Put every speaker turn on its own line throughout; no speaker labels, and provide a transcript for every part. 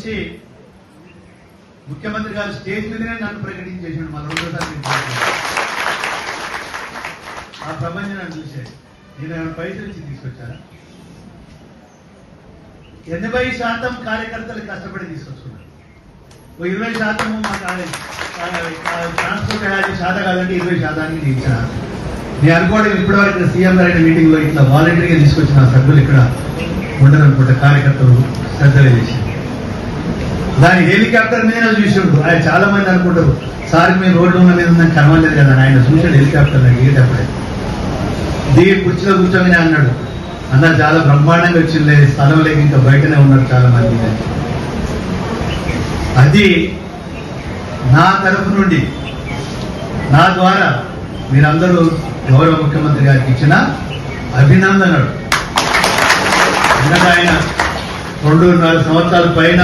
చూసి ముఖ్యమంత్రి గారు స్టేజ్ మీదనే నన్ను ప్రకటించేసాడు. మన రెండోసారి ఆ ప్రపంచాన్ని చూసే నేను పైసలు ఇచ్చి తీసుకొచ్చారా? 80% కార్యకర్తలు కష్టపడి తీసుకొచ్చుకున్నారు. 20% మా ట్రాన్స్పోర్ట్ శాతం కాదంటే 20% ఇచ్చిన. నేను అనుకోవడం ఇప్పటివరకు సీఎం గారి మీటింగ్ లో ఇట్లా వాలంటరీగా తీసుకొచ్చిన సభ్యులు ఇక్కడ ఉండరనుకుంటా. కార్యకర్తలు శ్రద్ధగా చేసి దాని హెలికాప్టర్ మీద చూసినప్పుడు ఆయన చాలా మంది అనుకుంటారు సార్ మేము రోడ్లు ఉన్న మీద ఉందని కనవలేదు కదా. ఆయన చూసాడు హెలికాప్టర్ దిగేటప్పుడే దిగి కుర్చీలో కూర్చొని అన్నాడు అన్న చాలా బ్రహ్మాండంగా వచ్చింది, స్థలం లేక ఇంకా బయటనే ఉన్నారు చాలా మంది. అది నా తరఫు నుండి నా ద్వారా మీరందరూ గౌరవ ముఖ్యమంత్రి గారికి ఇచ్చిన అభినందనలు. ఎందుకంటే ఆయన 2.5 సంవత్సరాల పైన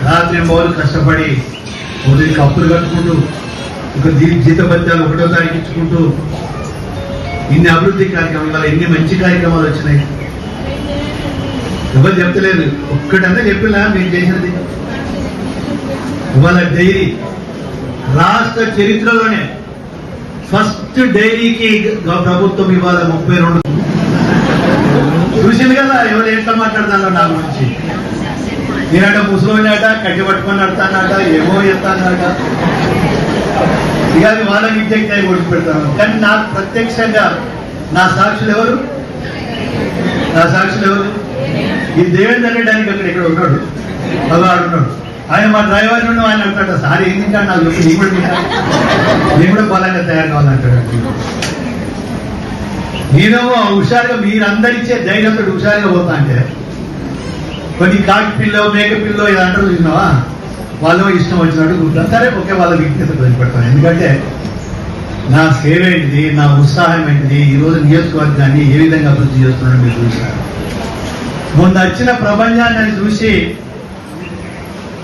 రాత్రి మౌలు కష్టపడి ఉదయం అప్పులు కట్టుకుంటూ ఇక జీతభత్యాలు 1వ తారీఖు ఇచ్చుకుంటూ ఇన్ని అభివృద్ధి కార్యక్రమాలు ఇవాళ ఎన్ని మంచి కార్యక్రమాలు వచ్చినాయి. ఎవరు చెప్తలేదు, ఒక్కటన్నా చెప్పినా మేము చేసినది. ఇవాళ డైరీ రాష్ట్ర చరిత్రలోనే ఫస్ట్ డైరీకి ప్రభుత్వం ఇవాళ 32 చూసింది కదా. ఎవరు ఎట్లా మాట్లాడతానో నా గురించి. నేనట ముసలోనట కట్టి పట్టుకొని నడతానట ఏమో ఎత్తానట. ఇక అది వాళ్ళని ఇంజెక్ట్ అయి ఓడి పెడతాను. కానీ నాకు ప్రత్యక్షంగా నా సాక్షులు ఎవరు? ఈ దేవేంద్ర రెడ్డి అని ఇక్కడ ఉన్నాడు, అవాడు ఉన్నాడు. ఆయన మా డ్రైవర్ నుండి ఆయన అంటాడు సార్ ఏం తింటాడు నాకు చెప్పి నేను కూడా బలంగా తయారు కావాలంటాడు. నేనేమో హుషారుగా మీరందరిచ్చే ధైర్యంతో హుషారుగా పోతా అంటే కొన్ని కాకి పిల్లో మేక పిల్లో ఇది అంటారు చూసినావా, వాళ్ళు ఇష్టం వచ్చినట్టు కూర్చుంటారు. సరే ఓకే, వాళ్ళ విజ్ఞత వదిలిపెడతాను. ఎందుకంటే నా సేవ ఏంటిది, నా ఉత్సాహం ఏంటిది, ఈరోజు నియోజకవర్గాన్ని ఏ విధంగా అభివృద్ధి చేస్తున్నాడో మీరు చూశారు. మొన్న వచ్చిన ప్రపంచాన్ని చూసి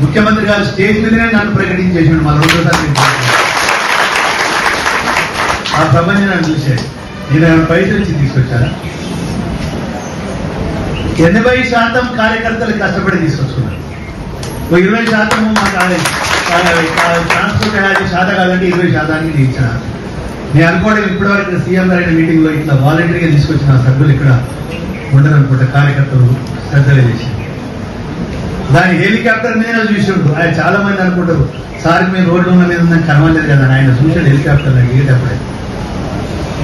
ముఖ్యమంత్రి గారు స్టేజ్ మీదనే నన్ను ప్రకటించేసాడు. మన రెండోసారి ఆ ప్రపంచాన్ని చూసే నేను పైసలు ఇచ్చి తీసుకొచ్చారా? 80% కార్యకర్తలు కష్టపడి తీసుకొచ్చుకున్నారు. 20% మా ట్రాన్స్పోర్ట్ శాతం కాదంటే 20% ఇచ్చిన. నేను అనుకోవడం ఇప్పటివరకు సీఎం గారి మీటింగ్ లో ఇట్లా వాలంటరీగా తీసుకొచ్చిన సభ్యులు ఇక్కడ ఉండరనుకుంటా. కార్యకర్తలు శ్రద్ధగా చేసి దాని హెలికాప్టర్ మీద చూసినప్పుడు ఆయన చాలా మంది అనుకుంటారు సార్ మేము రోడ్లు ఉన్న మీద ఉందని కనవలేదు కదా. ఆయన చూసాడు హెలికాప్టర్ దిగేటప్పుడే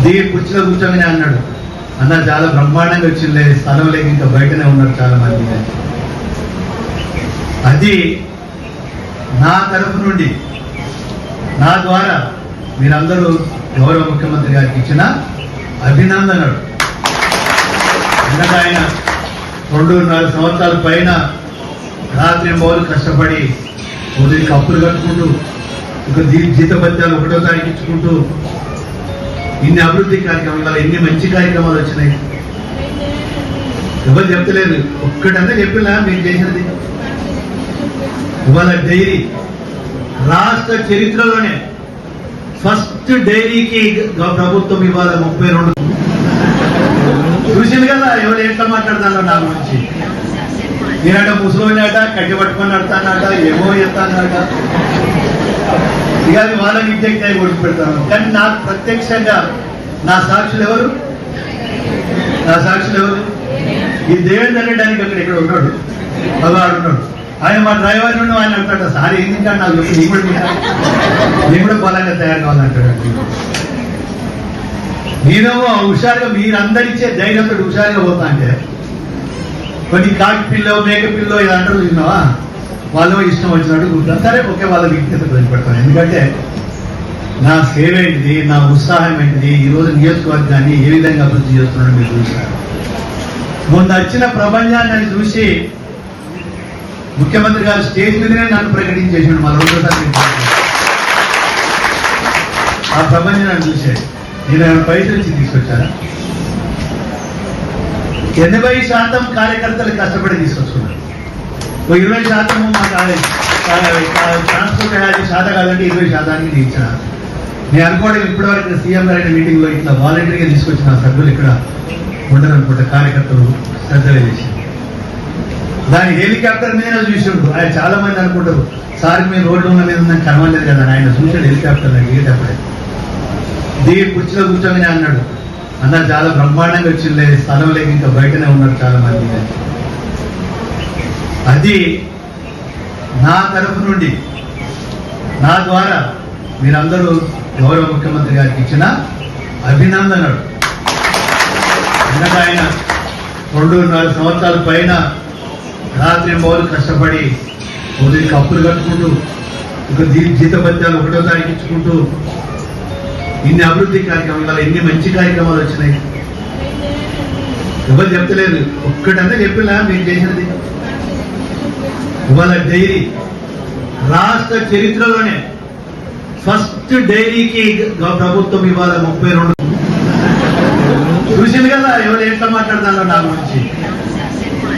దిగి కుర్చీలో కూర్చొని అన్నాడు అన్న చాలా బ్రహ్మాండంగా వచ్చింది, స్థలం లేక ఇంకా బయటనే ఉన్నారు చాలా మంది. అది నా తరఫు నుండి నా ద్వారా మీరందరూ గౌరవ ముఖ్యమంత్రి గారికి ఇచ్చిన అభినందనలు. ఎందుకంటే ఆయన 2.5 సంవత్సరాల పైన రాత్రి మౌలు కష్టపడి ఉదయం అప్పులు కట్టుకుంటూ ఇక జీతభత్యాలు 1వ తారీఖు ఇచ్చుకుంటూ ఇన్ని అభివృద్ధి కార్యక్రమాలు ఇవాళ ఎన్ని మంచి కార్యక్రమాలు వచ్చినాయి. ఎవరు చెప్తలేదు, ఒక్కటన్నా చెప్పినా మేము చేసినది. ఇవాళ డైరీ రాష్ట్ర చరిత్రలోనే ఫస్ట్ డైరీకి ప్రభుత్వం ఇవాళ 32 చూసింది కదా. ఎవరు ఎట్లా మాట్లాడతానో నా గురించి. నేనట ముసలోనట కట్టి పట్టుకొని నడతానట ఏమో ఎత్తానట. ఇక అది వాళ్ళని ఇంజెక్ట్ అయి ఓడి పెడతాను. కానీ నాకు ప్రత్యక్షంగా నా సాక్షులు ఎవరు? ఈ దేవేంద్ర రెడ్డి అని ఇక్కడ ఉన్నాడు, అవాడు ఉన్నాడు. ఆయన మా డ్రైవర్ నుండి ఆయన అంటాడు సార్ ఏం తింటాడు నాకు చెప్పి నేను కూడా బలంగా తయారు కావాలంటాడు. నేనేమో హుషారుగా మీరందరిచ్చే ధైర్యంతో హుషారుగా పోతా అంటే కొన్ని కాకి పిల్లో మేక పిల్లో ఇది అంటారు చూసినావా, వాళ్ళు ఇష్టం వచ్చినట్టు కూర్చుంటారు. సరే ఓకే, వాళ్ళ విజ్ఞత వదిలిపెడతాను. ఎందుకంటే నా సేవ ఏంటిది, నా ఉత్సాహం ఏంటిది, ఈరోజు నియోజకవర్గాన్ని ఏ విధంగా అభివృద్ధి చేస్తున్నాడో మీరు చూశారు. మొన్న వచ్చిన ప్రపంచాన్ని చూసి ముఖ్యమంత్రి గారు స్టేజ్ మీదనే నన్ను ప్రకటించేసాడు. మన రెండోసారి ఆ ప్రపంచాన్ని చూసే నేను పైసలు ఇచ్చి తీసుకొచ్చారా? 80% కార్యకర్తలు కష్టపడి తీసుకొచ్చుకున్నారు. 20% మా ట్రాన్స్పోర్ట్ శాతం కాదంటే 20% ఇచ్చిన. నేను అనుకోవడం ఇప్పటివరకు సీఎం గారి మీటింగ్ లో ఇట్లా వాలంటరీగా తీసుకొచ్చిన సభ్యులు ఇక్కడ ఉండరనుకుంటా. కార్యకర్తలు శ్రద్ధగా చేసి దాని హెలికాప్టర్ మీద చూసిండు. ఆయన చాలా మంది అనుకుంటారు సార్ మీరు రోడ్లు ఉన్న మీద నాకు కనవలేదు కదా, ఆయన చూసాడు హెలికాప్టర్ దిగేటప్పుడే దిగి కుర్చీలో కూర్చోమని అన్నాడు. అన్న చాలా బ్రహ్మాండంగా వచ్చింది, స్థలం లేక ఇంకా బయటనే ఉన్నారు చాలా మంది. అది నా తరఫు నుండి నా ద్వారా మీరందరూ గౌరవ ముఖ్యమంత్రి గారికి ఇచ్చిన అభినందనలు. ఎందుకంటే ఆయన 2.5 సంవత్సరాల పైన రాత్రి మౌలు కష్టపడి ఉదయం కప్పులు కట్టుకుంటూ ఒక జీతభత్యాలు 1వ తారీఖు ఇచ్చుకుంటూ ఇన్ని అభివృద్ధి కార్యక్రమాలు, ఇవాళ ఎన్ని మంచి కార్యక్రమాలు వచ్చినాయి. ఎవరు చెప్తలేదు, ఒక్కటంతా చెప్పినా మీరు చేసినది. ఇవాళ డైరీ రాష్ట్ర చరిత్రలోనే ఫస్ట్ డైరీకి ప్రభుత్వం ఇవాళ 32 చూసింది కదా. ఎవరు ఎట్లా మాట్లాడతానో నా గురించి.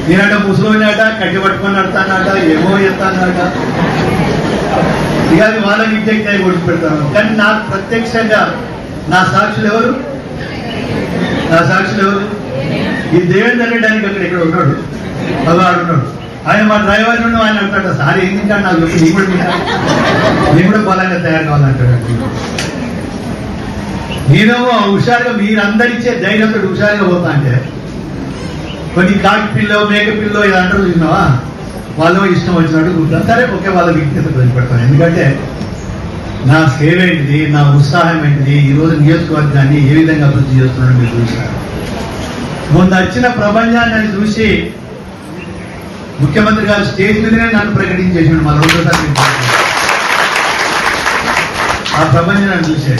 నేనట ముసలోనట కట్టి పట్టుకొని నడతానట, ఏమో ఎత్తానట. ఇక అది వాళ్ళని ఇంజెక్ట్ అయి కొట్టి పెడతాను. కానీ నాకు ప్రత్యక్షంగా నా సాక్షులు ఎవరు? నా సాక్షులు ఎవరు? ఈ దేవేంద్ర రెడ్డి అని అక్కడ ఇక్కడ ఉన్నాడు, అవాడు ఉన్నాడు. ఆయన మా డ్రైవర్ నుండి ఆయన అంటాడు, సార్ ఏం తింటాడు నాకు చెప్పి, నేను కూడా బలంగా తయారు కావాలంటాడు. నేనేమో హుషారుగా మీరందరిచ్చే ధైర్యంతో హుషారుగా పోతా అంటే కొన్ని కాకి పిల్లో మేక పిల్లో ఇది అంటారు చూసినావా, వాళ్ళు ఇష్టం వచ్చినట్టు కూర్చుంటారు. సరే ఓకే, వాళ్ళ విజ్ఞత వదిలిపెడతాను. ఎందుకంటే నా సేవ ఏంటిది, నా ఉత్సాహం ఏంటిది, ఈరోజు నియోజకవర్గాన్ని ఏ విధంగా అభివృద్ధి చేస్తున్నాడో మీరు చూశారు. మొన్న వచ్చిన ప్రపంచాన్ని చూసి ముఖ్యమంత్రి గారు స్టేజ్ మీదనే నన్ను ప్రకటించేసాడు. మన 2సారి ఆ ప్రపంచాన్ని చూసే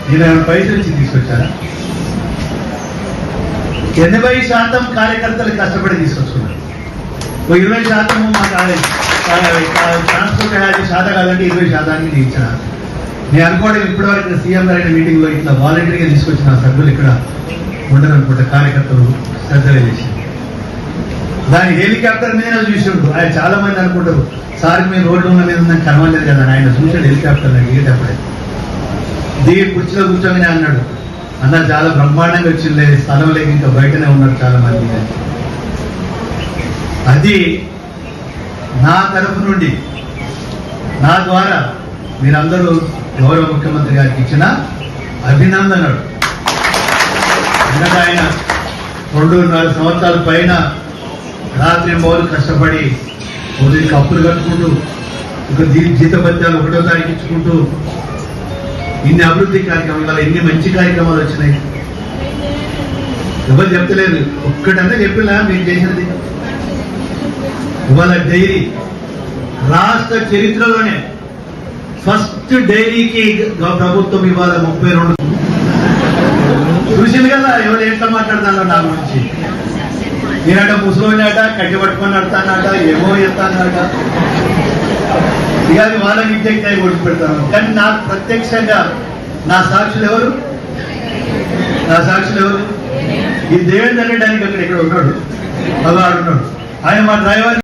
నేను పైసలు ఇచ్చి తీసుకొచ్చారా? 80% కార్యకర్తలు కష్టపడి తీసుకొచ్చుకున్నారు. 20% మా ట్రాన్స్పోర్ట్ శాతం కాదంటే 20% నేను ఇచ్చిన. నేను అనుకోవడం ఇప్పటివరకు సీఎం గారి మీటింగ్ లో ఇట్లా వాలంటరీగా తీసుకొచ్చిన సభ్యులు ఇక్కడ ఉండరనుకుంటా, కార్యకర్తలు శ్రద్ధ చేసి దాని హెలికాప్టర్ మీద చూసిండు. ఆయన చాలా మంది అనుకుంటారు సార్ మీరు రోడ్లు ఉన్న మీద నాకు కనవలేదు కదా, ఆయన చూసాడు హెలికాప్టర్ దిగేటప్పుడే దిగి కుర్చీలో కూర్చోమని అన్నాడు. అన్న చాలా బ్రహ్మాండంగా వచ్చింది, స్థలం లేక ఇంకా బయటనే ఉన్నారు చాలా మంది. అది నా తరఫు నుండి నా ద్వారా మీరందరూ గౌరవ ముఖ్యమంత్రి గారికి ఇచ్చిన అభినందనలు. ఎందుకంటే ఆయన 2.5 సంవత్సరాల పైన రాత్రి మౌలు కష్టపడి ఉదయం కప్పులు కట్టుకుంటూ ఒక జీతభత్యాలు 1వ తారీఖు ఇచ్చుకుంటూ ఇన్ని అభివృద్ధి కార్యక్రమాలు, ఇవాళ ఎన్ని మంచి కార్యక్రమాలు వచ్చినాయి. ఎవరు చెప్తలేదు, ఒక్కటంతా చెప్పినా మీరు చేసినది. ఇవాళ డైరీ రాష్ట్ర చరిత్రలోనే ఫస్ట్ డైరీకి ప్రభుత్వం ఇవాళ 32 చూసింది కదా. ఎవరు ఎట్లా మాట్లాడతానో నా గురించి. నేనట ముసలోనట కట్టి పట్టుకొని నడతానట, ఏమో ఎత్తానట. ఇక అది వాళ్ళని ఇంజెక్ట్ అయి కొట్టి పెడతాను. కానీ నాకు ప్రత్యక్షంగా నా సాక్షులు ఎవరు? నా సాక్షులు ఎవరు? ఈ దేవేంద్ర రెడ్డి అని అక్కడ ఇక్కడ ఉన్నాడు, అవాడు ఉన్నాడు. ఆయన మా డ్రైవర్